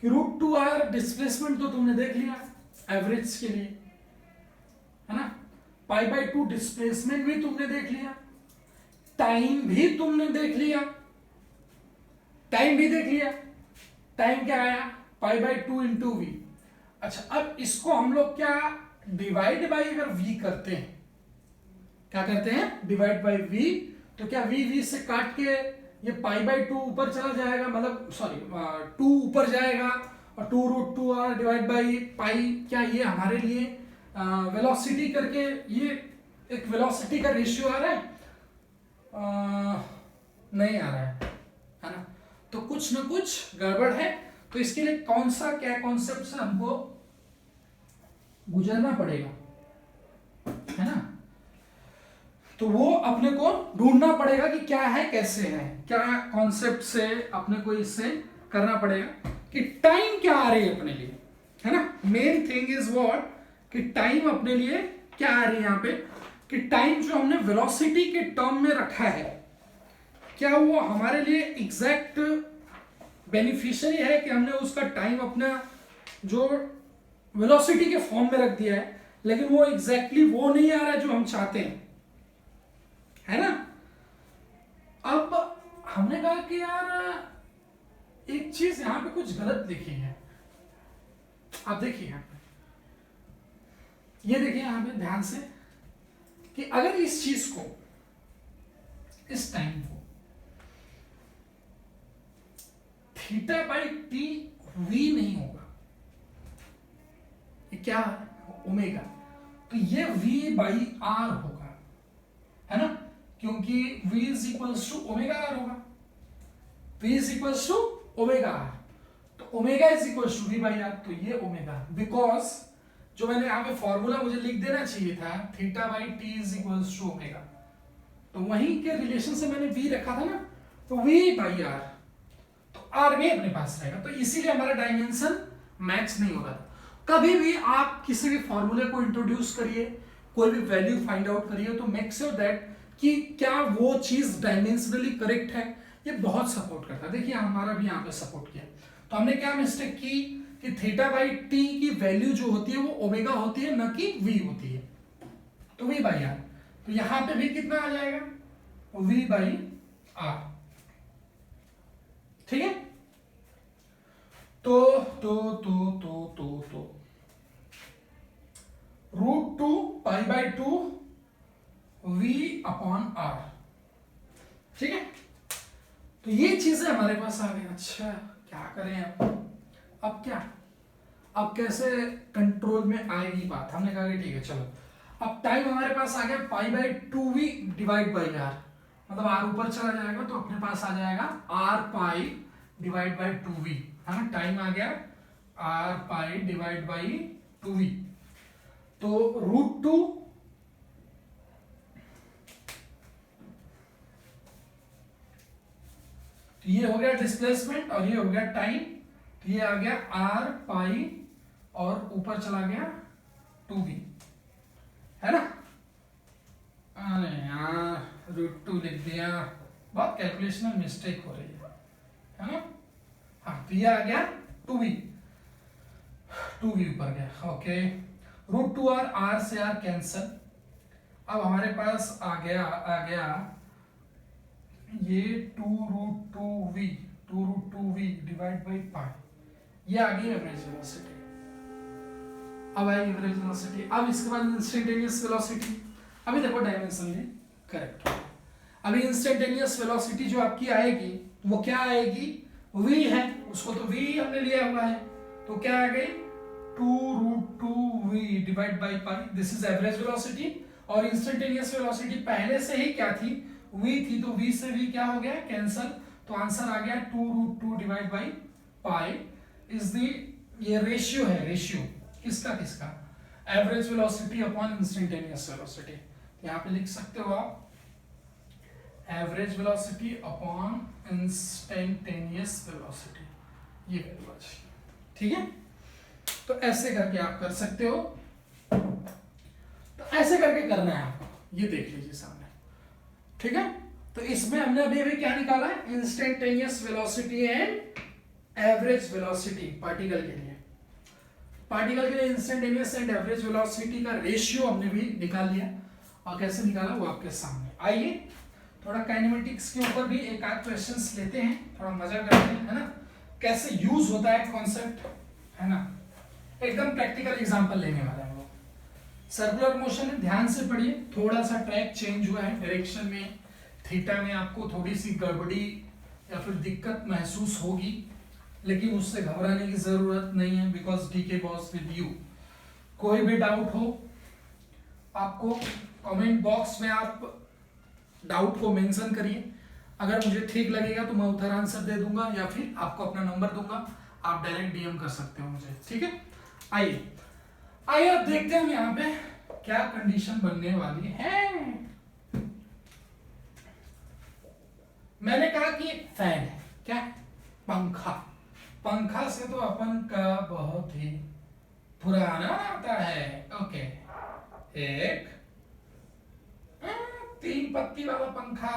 [SPEAKER 1] कि √2r डिस्प्लेसमेंट तो तुमने देख लिया एवरेज के लिए, है ना, π/2 डिस्प्लेसमेंट भी तुमने देख लिया, टाइम भी तुमने देख लिया, टाइम भी देख लिया, टाइम क्या आया π/2 इंटू वी। अच्छा, अब इसको हम लोग क्या डिवाइड बाई अगर v करते हैं, क्या करते हैं, डिवाइड बाई v, तो क्या v से काट के ये π/2 ऊपर चला जाएगा, मतलब सॉरी 2 ऊपर जाएगा, और 2√2r डिवाइड बाई पाई, क्या ये हमारे लिए वेलोसिटी करके ये एक वेलोसिटी का रेशियो आ रहा है, नहीं आ रहा है ना। तो कुछ ना कुछ गड़बड़ है। तो इसके लिए कौन सा, क्या कॉन्सेप्ट से हमको गुजरना पड़ेगा, है ना। तो वो अपने को ढूंढना पड़ेगा कि क्या है, कैसे है, क्या कॉन्सेप्ट से अपने को इससे करना पड़ेगा कि टाइम क्या आ रही है अपने लिए, है ना। मेन थिंग इज व्हाट, कि टाइम अपने लिए क्या आ रही है यहाँ पे, कि टाइम जो हमने वेलोसिटी के टर्म में रखा है, क्या वो हमारे लिए एग्जैक्ट बेनिफिशियरी है, कि हमने उसका टाइम अपना जो वेलोसिटी के फॉर्म में रख दिया है, लेकिन वो एग्जैक्टली वो नहीं आ रहा है जो हम चाहते हैं, है ना। अब हमने कहा कि यार एक चीज यहाँ पे कुछ गलत लिखी है, आप देखिए यहाँ पे, ये देखिए यहाँ पे ध्यान से कि अगर इस चीज को, इस टाइम को थीटा बाई टी वी नहीं होगा, ये क्या है ओमेगा, तो ये v बाई आर होगा, है ना, क्योंकि v is equals to omega r होगा, v is equals to omega r, तो omega is equals to v by r, तो ये ओमेगा, बिकॉज जो मैंने यहाँ पे फॉर्मूला मुझे लिख देना चाहिए था theta by T is equals to omega, तो वहीं के रिलेशन से मैंने v रखा था ना, तो v बाई आर, तो आर भी अपने पास रहेगा, तो इसीलिए हमारा डायमेंशन मैच नहीं हो रहा था। कभी भी आप किसी भी फॉर्मूले को इंट्रोड्यूस करिए, कोई भी वैल्यू फाइंड आउट करिए, तो मेक श्योर दैट कि क्या वो चीज डायमेंशनली करेक्ट है, ये बहुत सपोर्ट करता है। देखिए हमारा भी यहाँ पे सपोर्ट किया, तो हमने क्या मिस्टेक की कि थीटा बाई टी की वैल्यू जो होती है वो ओमेगा होती है, न कि वी होती है, तो वी बाई आर, तो यहां पे भी कितना आ जाएगा वी बाई आर, ठीक है। तो root two pi by two V upon R, ठीक है, तो ये चीजें हमारे पास आ गई। अच्छा क्या करें अब क्या, अब कैसे कंट्रोल में आएगी बात, हमने कहा कि ठीक है चलो, अब टाइम हमारे पास आ गया pi by two V divide by R, मतलब आर ऊपर चला जाएगा तो अपने पास आ जाएगा R pi divide by two V, है ना, टाइम आ गया R pi divide by two V, तो रूट टू ये हो गया डिस्प्लेसमेंट और ये हो गया टाइम, तो ये आ गया आर पाई और ऊपर चला गया टू वी, है ना। अरे यार रूट टू लिख दिया, बहुत कैलकुलेशन में मिस्टेक हो रही है ना। हाँ तो ये आ गया टू वी ऊपर गया, ओके, रूट टू आर से आर कैंसल, अब हमारे पास आ गया ये two root two V divide by pi, ये आ गई एवरेज वेलोसिटी। अब आई एवरेज वेलोसिटी, अब इसके बाद इंस्टेंटेनियस वेलोसिटी, अभी देखो डायमेंशन करेक्ट, अभी इंस्टेंटेनियस वेलोसिटी जो आपकी आएगी वो क्या आएगी, v है, उसको तो v हमने लिया हुआ है, तो क्या आ गई two root two V divide by pi, this is average velocity, और इंस्टेंटेनियस वेलोसिटी पहले से ही क्या थी v थी, तो v से v क्या हो गया कैंसल, तो आंसर आ गया two root two divide by pi is the, ये रेशियो है, रेशियो किसका average velocity upon instantaneous velocity, यहाँ पे लिख सकते हो आप average velocity upon instantaneous velocity, ये वैल्यू अच्छी, ठीक है। तो ऐसे करके आप कर सकते हो, तो ऐसे करके करना है आपको, ये देख लीजिए सामने, ठीक है। तो इसमें हमने अभी क्या निकाला है, instantaneous velocity and average velocity particle के लिए, पार्टिकल के लिए इंस्टेंटेनियस एंड एवरेज वेलोसिटी का रेशियो हमने भी निकाल लिया, और कैसे निकाला वो आपके सामने। आइए थोड़ा काइनेमेटिक्स के ऊपर भी एक आध क्वेश्चंस लेते हैं, थोड़ा मजा करते हैं, है ना, कैसे यूज होता है कॉन्सेप्ट, है ना, एकदम प्रैक्टिकल एग्जांपल लेने वाले हैं हम लोग। सर्कुलर मोशन है, ध्यान से पढ़िए, थोड़ा सा ट्रैक चेंज हुआ है डायरेक्शन में, थीटा में आपको थोड़ी सी गड़बड़ी या फिर दिक्कत महसूस होगी, लेकिन उससे घबराने की जरूरत नहीं है, because DK boss with you. कोई भी डाउट हो आपको कमेंट बॉक्स में आप डाउट को मेंशन करिए, अगर मुझे ठीक लगेगा तो मैं उधर आंसर दे दूंगा, या फिर आपको अपना नंबर दूंगा, आप डायरेक्ट डीएम कर सकते हो मुझे, ठीक है। आइए अब देखते हैं हम यहाँ पे क्या कंडीशन बनने वाली है। मैंने कहा कि फैन है, क्या पंखा से तो अपन का बहुत ही पुराना आता है, ओके, एक 3 पत्ती वाला पंखा,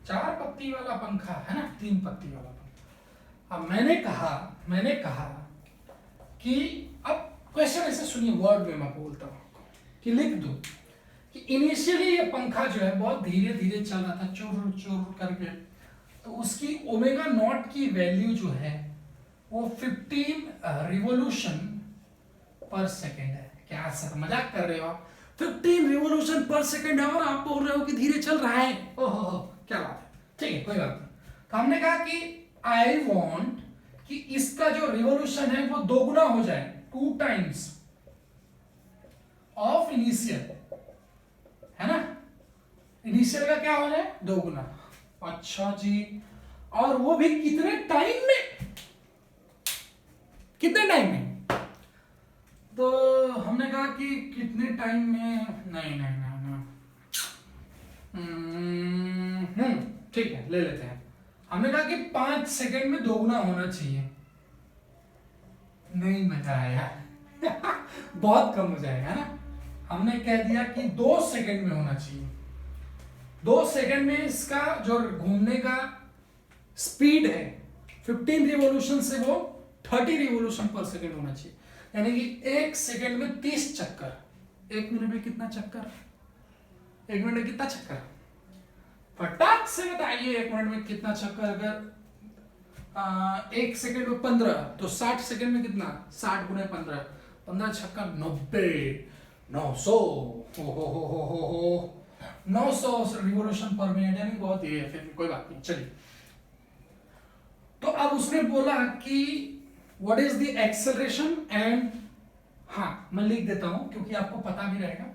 [SPEAKER 1] 4 पत्ती वाला पंखा, है ना, 3 पत्ती वाला पंखा। अब मैंने कहा कि अब क्वेश्चन ऐसे सुनिए, वर्ड में मैं बोलता हूं आपको कि लिख दो कि इनिशियली ये पंखा जो है बहुत धीरे धीरे चल रहा था, चुर चुर करके, तो उसकी ओमेगा नॉट की वैल्यू जो है वो 15 रिवोल्यूशन पर सेकेंड है। क्या सर मजाक कर रहे हो आप? 15 रिवोल्यूशन पर सेकेंड है और आप बोल रहे हो कि धीरे चल रहा है। ओहो क्या बात है, ठीक है कोई बात नहीं। तो हमने कहा कि आई वॉन्ट कि इसका जो रिवोल्यूशन है वो दोगुना हो जाए, 2 टाइम्स ऑफ इनिशियल, है ना। इनिशियल का क्या हो जाए, दोगुना। अच्छा जी, और वो भी कितने टाइम में, कितने टाइम में? तो हमने कहा कि कितने टाइम में, नहीं नहीं नहीं नहीं, ठीक है ले लेते हैं। हमने कहा कि 5 सेकंड में दोगुना होना चाहिए। नहीं मजा आया बहुत कम हो जाएगा ना। हमने कह दिया कि 2 सेकंड में होना चाहिए। 2 सेकंड में इसका जो घूमने का स्पीड है 15 रिवॉल्यूशन से वो 30 रिवॉल्यूशन पर सेकंड होना चाहिए, यानी कि 1 सेकंड में 30 चक्कर। 1 मिनट में कितना चक्कर? 1 मिनट में कितना चक्कर? फटाक से बताइए 1 मिनट में कितना चक्कर? अगर 1 सेकंड में 15 तो 60 सेकंड में कितना? 60 गुणे 15, 15 छक्का 90, 900 हो 900 रिवॉल्यूशन पर मिनट, यानी बहुत ही है। फिर कोई बात नहीं, चलिए। तो अब उसने बोला कि what is the acceleration and, हाँ मैं लिख देता हूं क्योंकि आपको पता भी रहेगा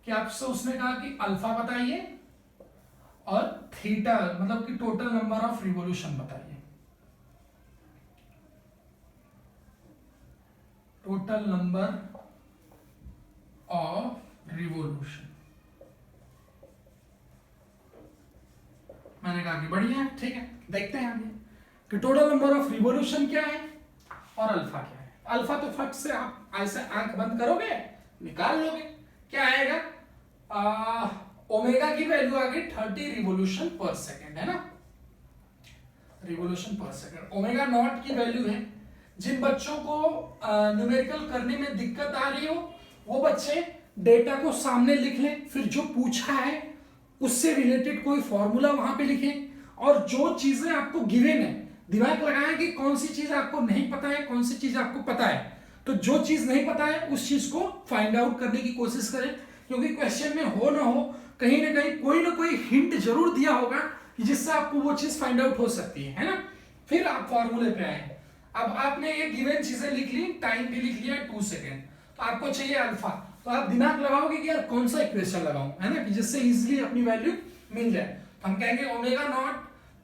[SPEAKER 1] कि आपसे उसने कहा कि अल्फा बताइए और थीटा, मतलब कि टोटल नंबर ऑफ रिवॉल्यूशन बताइए। Total number of revolution. मैंने कहा कि बढ़िया है, ठीक है देखते हैं आगे कि टोटल नंबर ऑफ रिवॉल्यूशन क्या है और अल्फा क्या है। अल्फा तो फट से आप ऐसे आंख बंद करोगे निकाल लोगे, क्या आएगा? ओमेगा की वैल्यू आ गई 30 रिवॉल्यूशन पर सेकेंड, है ना। रिवॉल्यूशन पर सेकेंड। ओमेगा नॉट की वैल्यू है, जिन बच्चों को न्यूमेरिकल करने में दिक्कत आ रही हो वो बच्चे डेटा को सामने लिख लें, फिर जो पूछा है उससे रिलेटेड कोई फॉर्मूला वहां पे लिखें, और जो चीजें आपको गिवन है दिमाग लगाएं कि कौन सी चीज आपको नहीं पता है, कौन सी चीज आपको पता है। तो जो चीज नहीं पता है उस चीज को फाइंड आउट करने की कोशिश करें, क्योंकि क्वेश्चन में हो ना हो कहीं ना कोई हिंट जरूर दिया होगा जिससे आपको वो चीज फाइंड आउट हो सकती है ना। फिर आप फॉर्मूले पे आए। अब आपने ये गिवन चीजें लिख ली, टाइम भी लिख लिया 2 सेकेंड, तो आपको चाहिए अल्फा, तो आप दिमाग लगाओगे कि यार कौन सा इक्वेशन लगाऊं, है ना, कि जिससे इजीली अपनी वैल्यू मिल जाए। तो हम कहेंगे omega not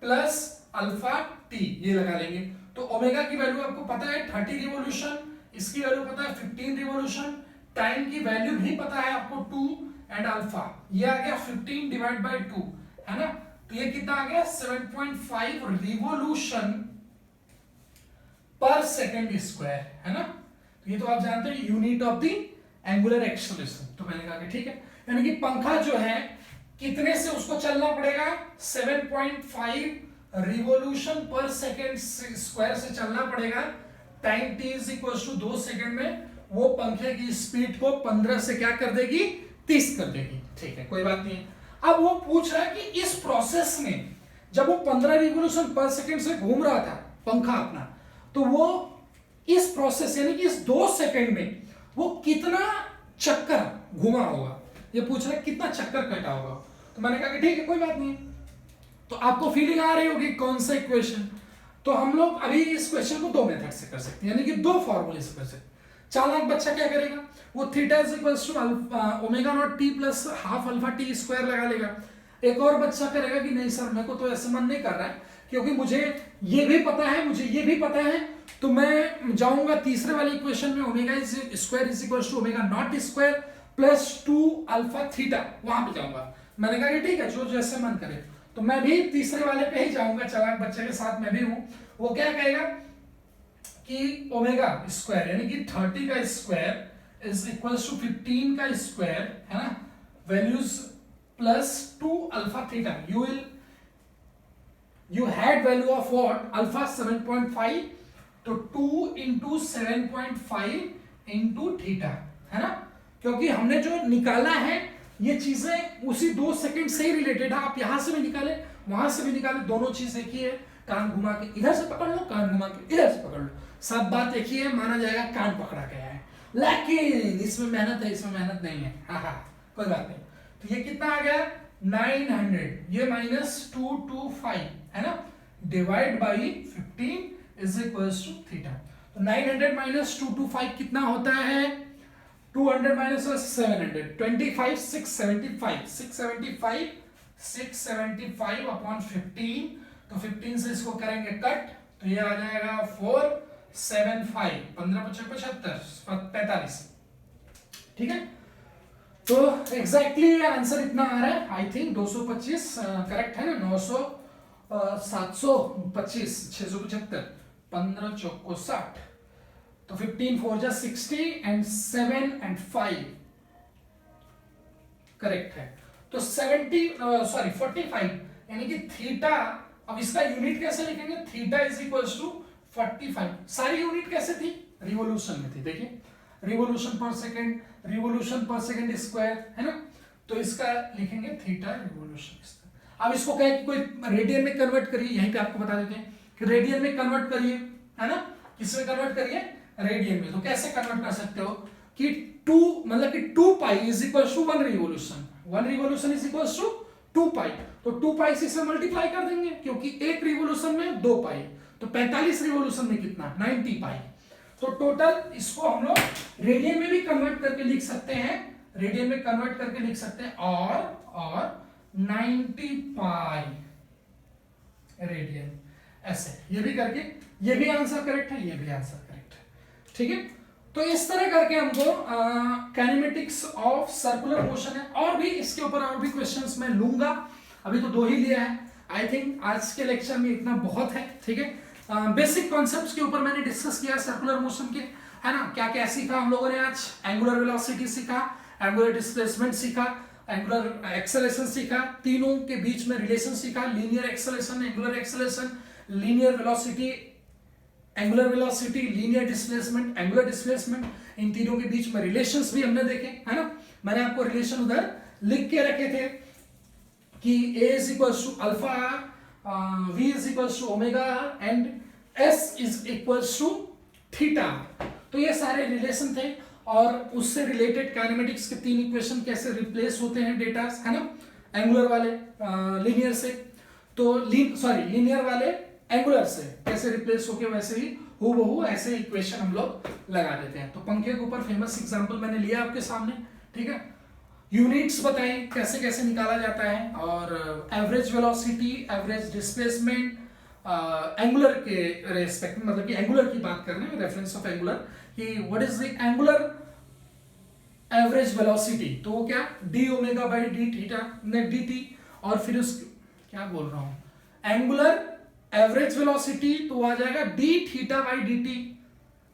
[SPEAKER 1] plus alpha T, ये लगा लेंगे। तो ओमेगा की वैल्यू आपको पता है 30 रिवॉल्यूशन, इसकी वैल्यू पता है 15 रिवॉल्यूशन, टाइम की वैल्यू भी पता है आपको 2 एंड अल्फा, ये आ गया 15 डिवाइड बाय 2, है ना। तो ये कितना आ गया 7.5 रिवॉल्यूशन पर सेकेंड स्क्वायर, है ना। तो ये तो आप जानते हैं unit of the angular acceleration. तो मैंने कहा कि ठीक है, यानी कि पंखा जो है कितने से उसको चलना पड़ेगा, 7.5 रिवॉल्यूशन पर सेकेंड स्क्वायर से चलना पड़ेगा। Time t is equal to 2 second में वो पंखे की स्पीड को 15 से क्या कर देगी, 30 कर देगी, ठीक है कोई बात नहीं। अब वो पूछ रहा है कि इस प्रोसेस में जब वो 15 रिवॉल्यूशन पर सेकेंड से घूम रहा था पंखा अपना, तो वो इस प्रोसेस यानी कि इस 2 सेकेंड में वो कितना चक्कर घुमा होगा, ये पूछ रहा है कितना चक्कर कटा होगा। तो मैंने कहा कि ठीक है कोई बात नहीं। तो आपको फीलिंग आ रही होगी कौन सा इक्वेशन, तो हम लोग अभी इस क्वेश्चन को 2 मेथड से कर सकते हैं, यानी कि 2 फॉर्मूले से कर सकते हैं। चालाक बच्चा क्या करेगा, वो theta is equal to omega not T plus half alpha T square लगा लेगा। एक और बच्चा करेगा कि नहीं सर मेरे को तो ऐसे मन नहीं कर रहा है, क्योंकि मुझे ये भी पता है, मुझे ये भी पता है, तो मैं जाऊंगा तीसरे वाले इक्वेशन में omega square is equal to omega not square plus 2 alpha theta, वहां पे जाऊंगा। मैंने कहा कि ठीक है जो जैसे मन करे, तो मैं भी तीसरे वाले पे ही जाऊंगा, चालाक बच्चे के साथ मैं भी हूं। वो क्या कहेगा कि ओमेगा स्क्वायर यानी कि 30 का स्क्वायर इज इक्वल टू 15 का स्क्वायर, है ना, values plus 2 alpha theta. you had value of what, alpha 7.5, तो 2 into 7.5 into थीटा, है ना, क्योंकि हमने जो निकाला है ये चीजें उसी 2 सेकंड से ही रिलेटेड है। आप यहां से भी निकाले वहां से भी निकाले, दोनों चीज एक ही है। कान घुमा के इधर से पकड़ लो, कान घुमा के इधर से पकड़ लो, सब बात एक ही है, माना जाएगा कान पकड़ा गया है। लेकिन इसमें मेहनत है, इसमें मेहनत नहीं है। हाँ, कोई बात नहीं। तो ये कितना आ गया 900, ये -225 है ना, divide by 15 is equals to theta. तो 900 माइनस 225 कितना होता है, 200 माइनस 700, 25 675 अपॉन 15। तो 15 से इसको करेंगे कट, तो ये आ जाएगा 475, 15 × 75 45। ठीक है, तो एग्जैक्टली आंसर इतना आ रहा है, आई थिंक 225 करेक्ट है ना, 900 725 675 15 चौको 60, तो 15 4 जा 60 एंड 7 एंड 5 करेक्ट है। तो 45 यानी कि थीटा, अब इसका यूनिट कैसे लिखेंगे, थीटा इज इक्वल्स टू 45। सारी यूनिट कैसे थी, रिवोल्यूशन में थी। देखिए रिवोल्यूशन पर सेकंड स्क्वायर है ना, तो इसका लिखेंगे थीटा रिवोल्यूशन। अब इसको कहें कि कोई रेडियन में कन्वर्ट करिए, यहीं पे आपको बता देते हैं कि रेडियन में कन्वर्ट करिए, है ना, किसमें कन्वर्ट करिए, रेडियन में। तो कैसे कन्वर्ट कर सकते हो कि 2 मतलब कि 2 pi is equals to 1 revolution, 1 revolution is equals to 2 pi. तो 2 पाई से इसे मल्टीप्लाई कर देंगे, क्योंकि एक रिवोल्यूशन में 2 पाई, तो 45 रिवोल्यूशन में कितना 90 पाई। तो टोटल इसको हम लोग रेडियन में भी कन्वर्ट करके लिख सकते हैं, रेडियन में कन्वर्ट करके लिख सकते हैं, और 90 पाई रेडियन, ऐसे ये भी करके, ये भी आंसर करेक्ट है, ये भी आंसर करेक्ट है। ठीक है, तो इस तरह करके हमको काइनेमेटिक्स ऑफ सर्कुलर मोशन है, और भी इसके ऊपर और भी क्वेश्चंस मैं लूंगा, अभी तो 2 ही लिया है। आई थिंक आज के लेक्चर में इतना बहुत है। ठीक है, बेसिक कॉन्सेप्ट्स के ऊपर मैंने डिस्कस किया सर्कुलर मोशन के, है ना। क्या क्या सीखा हम लोगों ने आज, एंगुलर वेलोसिटी सीखा, एंगुलर डिस्प्लेसमेंट सीखा, एंगुलर एक्सेलरेशन सीखा, तीनों के बीच में रिलेशन सीखा, linear acceleration, angular acceleration, linear velocity, angular velocity, linear displacement, angular displacement, इन तीनों के बीच में रिलेशंस भी हमने देखे, है ना। मैंने आपको रिलेशन उधर लिख के रखे थे कि A is equals to alpha, V is equals to omega and S is equals to theta. तो ये सारे रिलेशन थे, और उससे रिलेटेड काइनेमेटिक्स के 3 इक्वेशन कैसे रिप्लेस होते हैं डेटा, है ना, एंगुलर वाले लीनियर से, तो लीनियर वाले एंगुलर से कैसे रिप्लेस होके वैसे ही हूबहू ऐसे इक्वेशन हम लोग लगा देते हैं। तो पंखे के ऊपर फेमस एग्जांपल मैंने लिया आपके सामने। ठीक है, यूनिट्स बताएं कैसे कैसे निकाला जाता है, और average velocity, average displacement, angular के रेस्पेक्ट में, मतलब कि एंगुलर की बात कर रहे हैं, रेफरेंस ऑफ एंगुलर, कि what is the angular average velocity, तो वो क्या D omega by D theta D T, और फिर उस क्या बोल रहा हूं, एंगुलर एवरेज वेलोसिटी तो आ जाएगा d theta by D t,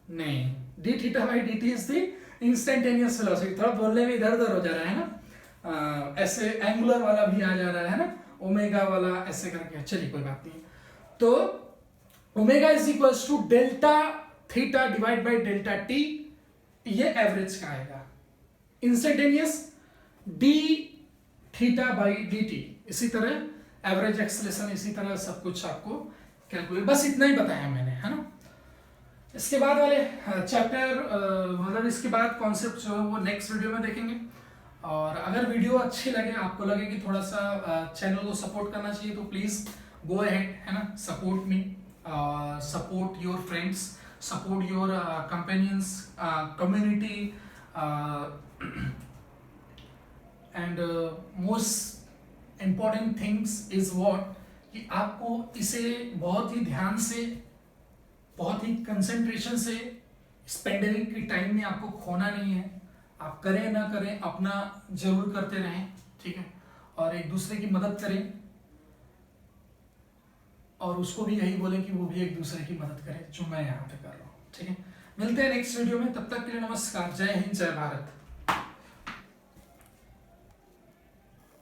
[SPEAKER 1] नहीं, d theta by D t is the instantaneous velocity. थोड़ा बोलने में इधर उधर हो जा रहा है ना, ऐसे एंगुलर वाला भी आ जा रहा है ना, ओमेगा वाला ऐसे करके, चलिए कोई बात नहीं। तो omega is equals to delta theta divide by delta T, ये एवरेज का आएगा। Instantaneous D theta by D T, इसी तरह एवरेज एक्सेलरेशन, इसी तरह सब कुछ आपको कैलकुलेट, बस इतना ही बताया मैंने, है ना। इसके बाद वाले चैप्टर मतलब इसके बाद कॉन्सेप्ट जो है वो नेक्स्ट वीडियो में देखेंगे। और अगर वीडियो अच्छी लगे, आपको लगे कि थोड़ा सा चैनल को सपोर्ट करना चाहिए, तो प्लीज़ गो अहेड, है ना, support me, support your friends, support your companions, community, and most important things is what, कि आपको इसे बहुत ही ध्यान से, बहुत ही कंसंट्रेशन से इस पेंडेमिक के टाइम में आपको खोना नहीं है। आप करें ना करें, अपना जरूर करते रहें, ठीक है, और एक दूसरे की मदद करें, और उसको भी यही बोलें कि वो भी एक दूसरे की मदद करे, जो मैं यहाँ पे कर रहा हूँ। ठीक है, मिलते हैं नेक्स्ट वीडियो में, तब तक के लिए नमस्कार, जय हिंद, जय भारत।